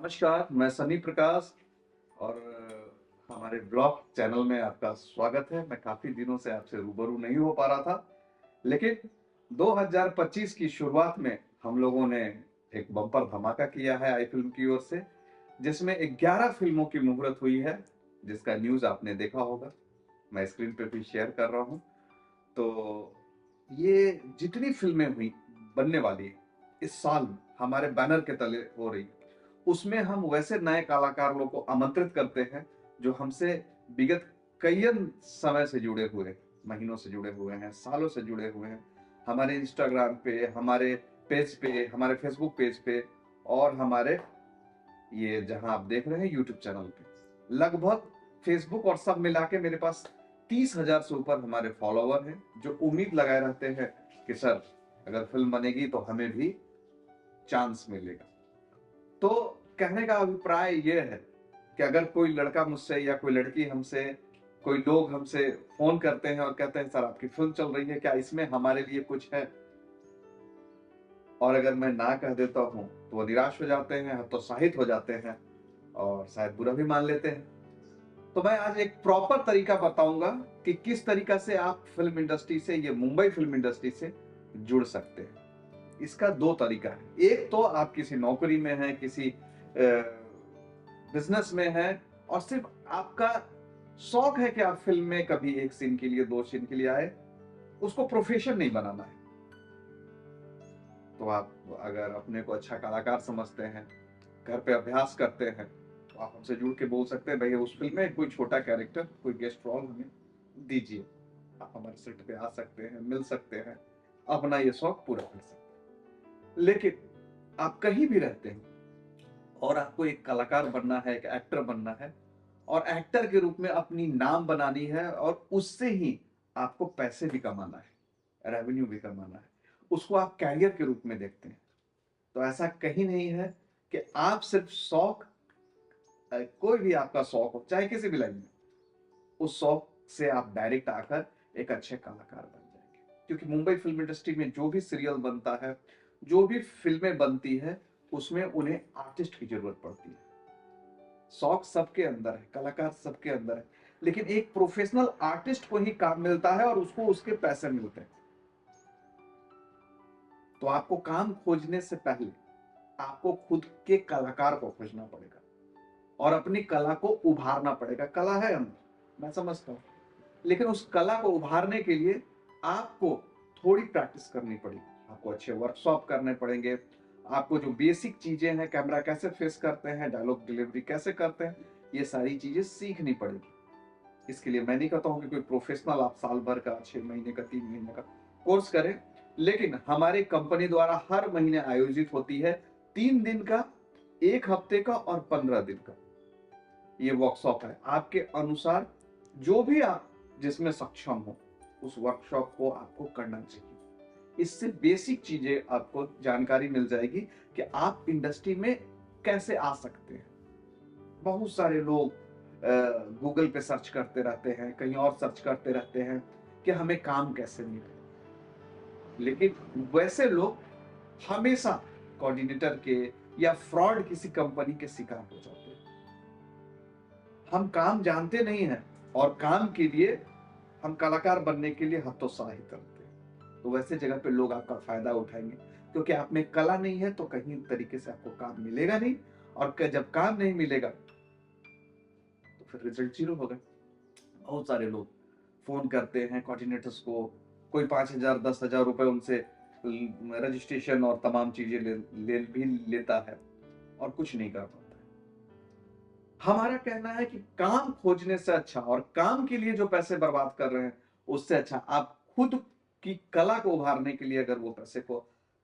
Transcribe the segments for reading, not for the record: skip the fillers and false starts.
नमस्कार, मैं सनी प्रकाश और हमारे ब्लॉग चैनल में आपका स्वागत है। मैं काफ़ी दिनों से आपसे रूबरू नहीं हो पा रहा था, लेकिन 2025 की शुरुआत में हम लोगों ने एक बम्पर धमाका किया है आई फ़िल्म की ओर से, जिसमें 11 फ़िल्मों की मुहूर्त हुई है, जिसका न्यूज़ आपने देखा होगा। मैं स्क्रीन पे भी शेयर कर रहा हूँ। तो ये जितनी फ़िल्में हुई, बनने वाली हैं, इस साल हमारे बैनर के तले हो रही हैं, उसमें हम वैसे नए कलाकारों को आमंत्रित करते हैं, जो हमसे विगत कईयन समय से जुड़े हुए हैं, महीनों से जुड़े हुए हैं, सालों से जुड़े हुए हैं। हमारे इंस्टाग्राम पे, हमारे पेज पे, हमारे फेसबुक पेज पे और हमारे ये जहाँ आप देख रहे हैं यूट्यूब चैनल पे। लगभग फेसबुक और सब मिला के मेरे पास 30,000 से ऊपर हमारे फॉलोवर हैं, जो उम्मीद लगाए रहते हैं कि सर अगर फ़िल्म बनेगी तो हमें भी चांस मिलेगा। तो कहने का अभिप्राय ये है कि अगर कोई लड़का मुझसे या कोई लड़की हमसे, कोई लोग हमसे फ़ोन करते हैं और कहते हैं सर आपकी फ़िल्म चल रही है, क्या इसमें हमारे लिए कुछ है? और अगर मैं ना कह देता हूँ, तो वो निराश हो जाते हैं, हतोत्साहित हो जाते हैं और शायद बुरा भी मान लेते हैं। तो मैं आज एक प्रॉपर तरीका बताऊँगा कि किस तरीका से आप फ़िल्म इंडस्ट्री से, ये मुंबई फ़िल्म इंडस्ट्री से जुड़ सकते हैं। इसका 2 तरीका है। एक तो आप किसी नौकरी में हैं, किसी बिज़नेस में हैं और सिर्फ़ आपका शौक है कि आप फ़िल्म में कभी 1 सीन के लिए, 2 सीन के लिए आए, उसको प्रोफ़ेशन नहीं बनाना है। तो आप अगर अपने को अच्छा कलाकार समझते हैं, घर पे अभ्यास करते हैं, तो आप हमसे जुड़ के बोल सकते हैं, भैया उस फ़िल्म में कोई छोटा कैरेक्टर, कोई गेस्ट रोल हमें दीजिए। आप हमारे सेट पे आ सकते हैं, मिल सकते हैं, अपना ये शौक पूरा कर सकते हैं। लेकिन आप कहीं भी रहते हैं और आपको एक कलाकार बनना है, एक एक्टर बनना है और एक्टर के रूप में अपनी नाम बनानी है और उससे ही आपको पैसे भी कमाना है, रेवेन्यू भी कमाना है। उसको आप कैरियर के रूप में देखते हैं। तो ऐसा कहीं नहीं है कि आप सिर्फ शौक, कोई भी आपका शौक हो, चाहे किसी भी लाइन में, उस शौक से आप डायरेक्ट आकर एक अच्छे कलाकार बन जाएँगे। क्योंकि मुंबई फ़िल्म इंडस्ट्री में जो भी सीरियल बनता है, जो भी फ़िल्में बनती हैं, उसमें उन्हें आर्टिस्ट की ज़रूरत पड़ती है। शौक सबके अंदर है, कलाकार सबके अंदर है, लेकिन एक प्रोफ़ेशनल आर्टिस्ट को ही काम मिलता है और उसको उसके पैसे मिलते हैं। तो आपको काम खोजने से पहले आपको खुद के कलाकार को खोजना पड़ेगा और अपनी कला को उभारना पड़ेगा। कला है अंदर, मैं समझता हूँ। लेकिन उस कला को उभारने के लिए आपको थोड़ी प्रैक्टिस करनी पड़ेगी। आपको अच्छे वर्कशॉप करने पड़ेंगे। आपको जो बेसिक चीज़ें हैं, कैमरा कैसे फेस करते हैं, डायलॉग डिलीवरी कैसे करते हैं, ये सारी चीज़ें सीखनी पड़ेगी। इसके लिए मैं नहीं कहता हूँ कि कोई प्रोफेशनल आप साल भर का, 6 महीने का, 3 महीने का कोर्स करें। लेकिन हमारी कंपनी द्वारा हर महीने आयोजित होती है 3 दिन का, 1 हफ्ते का और 15 दिन का। ये वर्कशॉप है। आपके अनुसार जो भी आप जिसमें सक्षम हो, उस वर्कशॉप को आपको करना चाहिए। इससे बेसिक चीज़ें आपको जानकारी मिल जाएगी कि आप इंडस्ट्री में कैसे आ सकते हैं। बहुत सारे लोग गूगल पे सर्च करते रहते हैं, कहीं और सर्च करते रहते हैं कि हमें काम कैसे मिले। लेकिन वैसे लोग हमेशा कोऑर्डिनेटर के या फ्रॉड किसी कंपनी के शिकार हो जाते हैं। हम काम जानते नहीं हैं और काम के लिए हम कलाकार बनने के लिए हतोत्साहित करते हैं। तो वैसे जगह पे लोग आपका फ़ायदा उठाएँगे, क्योंकि आप में कला नहीं है तो कहीं तरीके से आपको काम मिलेगा नहीं और क जब काम नहीं मिलेगा, तो फिर रिज़ल्ट ज़ीरो होगा। बहुत सारे लोग फ़ोन करते हैं कोऑर्डिनेटर्स को, कोई 5,000 ₹10,000 उनसे रजिस्ट्रेशन और तमाम चीज़ें ले ले भी लेता है और कुछ नहीं कर पाता है। हमारा कहना है कि काम खोजने से अच्छा और काम के लिए जो पैसे बर्बाद कर रहे हैं, उससे अच्छा आप खुद की कला को उभारने के लिए अगर वो पैसे को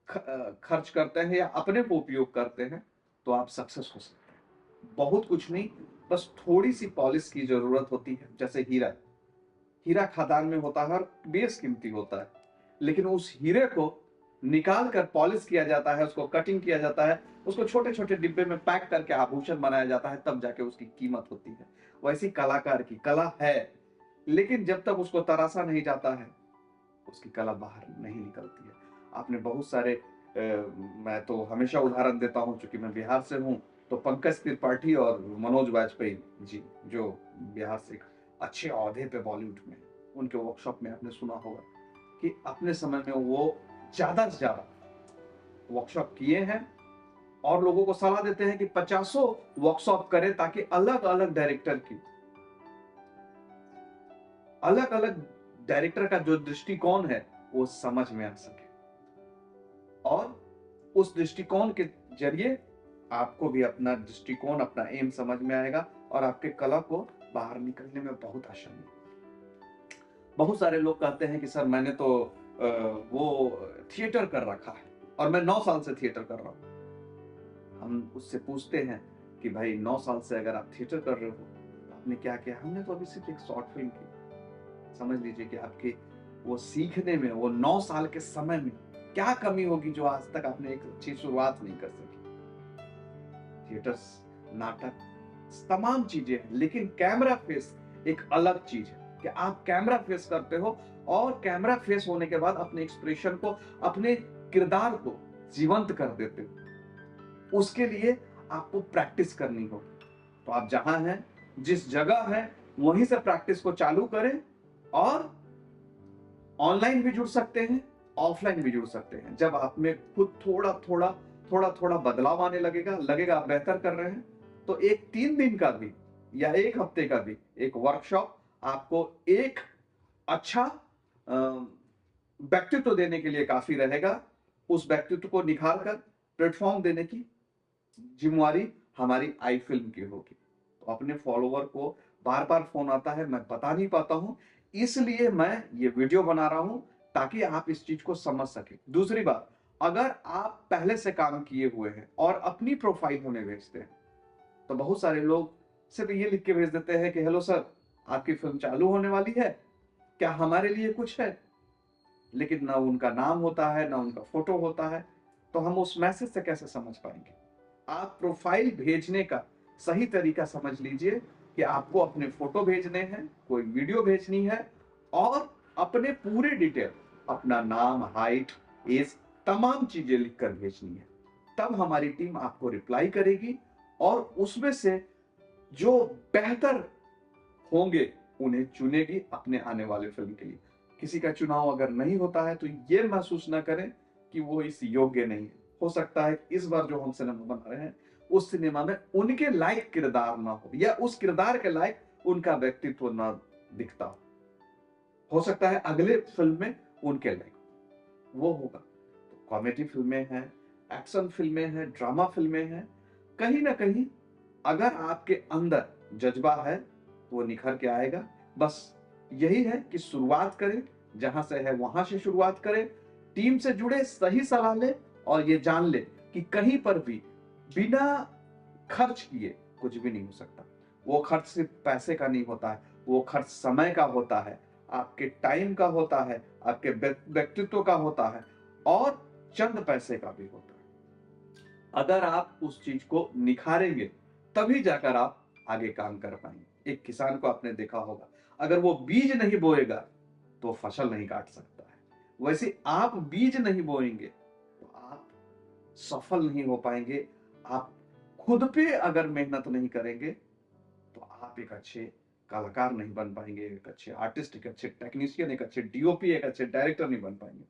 खर्च करते हैं या अपने को उपयोग करते हैं, तो आप सक्सेस हो सकते हैं। बहुत कुछ नहीं, बस थोड़ी-सी पॉलिश की ज़रूरत होती है, जैसे हीरा। हीरा खदान में होता है और बेशकीमती होता है। लेकिन उस हीरे को निकाल कर पॉलिश किया जाता है, उसको कटिंग किया जाता है, उसको छोटे-छोटे डिब्बे में पैक करके आभूषण बनाया जाता है, तब जाके उसकी कीमत होती है। वैसी कलाकार की कला है, लेकिन जब तक उसको तराशा नहीं जाता है, उसकी कला बाहर नहीं निकलती है। आपने बहुत सारे मैं तो हमेशा उदाहरण देता हूँ, चूँकि मैं बिहार से हूँ, तो पंकज त्रिपाठी और मनोज वाजपेयी जी, जो बिहार से एक अच्छे ओहदे पे बॉलीवुड में, उनके वर्कशॉप में आपने सुना होगा कि अपने समय में वो ज़्यादा से ज़्यादा वर्कशॉप किए हैं और लोगों को सलाह देते हैं कि 50 वर्कशॉप करें ताकि अलग-अलग डायरेक्टर का जो दृष्टिकोण है वो समझ में आ सके और उस दृष्टिकोण के जरिए आपको भी अपना दृष्टिकोण, अपना एम समझ में आएगा और आपके कला को बाहर निकलने में बहुत आसानी होगी। बहुत सारे लोग कहते हैं कि सर मैंने तो वो थिएटर कर रखा है और मैं 9 साल से थिएटर कर रहा हूँ। हम उससे पूछते हैं कि भाई 9 साल से अगर आप थिएटर कर रहे हो तो आपने क्या किया? हमने तो अभी सिर्फ एक शॉर्ट फिल्म की। समझ लीजिए कि आपके वो सीखने में, वो 9 साल के समय में क्या कमी होगी जो आज तक आपने एक अच्छी शुरुआत नहीं कर सकी। थिएटर, नाटक, तमाम चीजें हैं, लेकिन कैमरा फेस एक अलग चीज है कि आप कैमरा फेस करते हो और कैमरा फेस होने के बाद अपने एक्सप्रेशन को, अपने किरदार को जीवंत कर देते हो। उसके लिए आपको प्रैक्टिस करनी होगी। तो आप जहां हैं, जिस जगह हैं, वहीं से प्रैक्टिस को चालू करें और ऑनलाइन भी जुड़ सकते हैं, ऑफलाइन भी जुड़ सकते हैं। जब आप में खुद थोड़ा-थोड़ा बदलाव आने लगेगा आप बेहतर कर रहे हैं, तो एक 3 दिन का भी या 1 हफ्ते का भी एक वर्कशॉप आपको एक अच्छा व्यक्तित्व देने के लिए काफ़ी रहेगा। उस व्यक्तित्व को निखार कर प्लेटफ़ॉर्म देने की ज़िम्मेवारी हमारी आई फ़िल्म की होगी। तो अपने फॉलोवर को बार-बार फ़ोन आता है, मैं बता नहीं पाता हूँ, इसलिए मैं ये वीडियो बना रहा हूँ ताकि आप इस चीज़ को समझ सकें। दूसरी बात, अगर आप पहले से काम किए हुए हैं और अपनी प्रोफ़ाइल हमें भेजते हैं, तो बहुत सारे लोग सिर्फ़ ये लिख के भेज देते हैं कि हेलो सर, आपकी फ़िल्म चालू होने वाली है, क्या हमारे लिए कुछ है? लेकिन ना उनका नाम होता है, ना उनका फ़ोटो होता है, तो हम उस मैसेज से कैसे समझ पाएँगे? आप प्रोफ़ाइल भेजने का सही तरीका समझ लीजिए कि आपको अपने फ़ोटो भेजने हैं, कोई वीडियो भेजनी है और अपने पूरे डिटेल, अपना नाम, हाइट, एज, तमाम चीज़ें लिखकर भेजनी है। तब हमारी टीम आपको रिप्लाई करेगी और उसमें से जो बेहतर होंगे, उन्हें चुनेगी अपने आने वाले फ़िल्म के लिए। किसी का चुनाव अगर नहीं होता है, तो ये महसूस ना करें कि वो इस योग्य नहीं है। हो सकता है इस बार जो हम सिनेमा बना रहे हैं, उस सिनेमा में उनके लायक किरदार ना हो या उस किरदार के लायक उनका व्यक्तित्व ना दिखता हो। हो सकता है अगले फ़िल्म में उनके लायक वो होगा। तो कॉमेडी फ़िल्में हैं, एक्शन फ़िल्में हैं, ड्रामा फ़िल्में हैं, कहीं न कहीं अगर आपके अंदर जज़्बा है, वो निखर के आएगा। बस यही है कि शुरुआत करें, जहाँ से है वहाँ से शुरुआत करें, टीम से जुड़े, सही सलाह लें और ये जान लें कि कहीं पर भी बिना खर्च किए कुछ भी नहीं हो सकता। वो खर्च सिर्फ़ पैसे का नहीं होता है, वो खर्च समय का होता है, आपके टाइम का होता है, आपके व्यक्तित्व का होता है और चंद पैसे का भी होता है। अगर आप उस चीज को निखारेंगे, तभी जाकर आप आगे काम कर पाएंगे। एक किसान को आपने देखा होगा, अगर वो बीज नहीं बोएगा तो फसल नहीं काट सकता है। वैसे आप बीज नहीं बोएंगे तो आप सफल नहीं हो पाएंगे। आप खुद पे अगर मेहनत नहीं करेंगे तो आप एक अच्छे कलाकार नहीं बन पाएंगे, एक अच्छे आर्टिस्ट, एक अच्छे टेक्नीशियन, एक अच्छे डीओपी, एक अच्छे डायरेक्टर नहीं बन पाएंगे।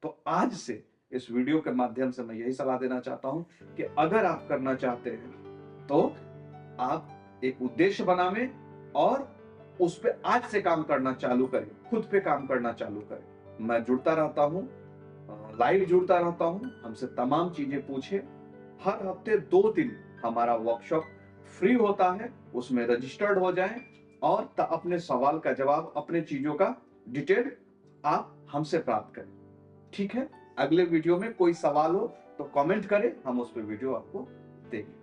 तो आज से इस वीडियो के माध्यम से मैं यही सलाह देना चाहता हूं कि अगर आप करना चाहते हैं तो आप एक उद्देश्य बनावें और उस पे आज से काम करना चालू करें, खुद पे काम करना चालू करें। मैं जुड़ता रहता हूं, लाइव जुड़ता रहता हूं, हमसे तमाम चीजें पूछें। हर हफ्ते 2 दिन हमारा वर्कशॉप फ्री होता है, उसमें रजिस्टर्ड हो जाएं और अपने सवाल का जवाब, अपने चीजों का डिटेल आप हमसे प्राप्त करें। ठीक है? अगले वीडियो में कोई सवाल हो तो कमेंट करें, हम उस पे वीडियो आपको देंगे।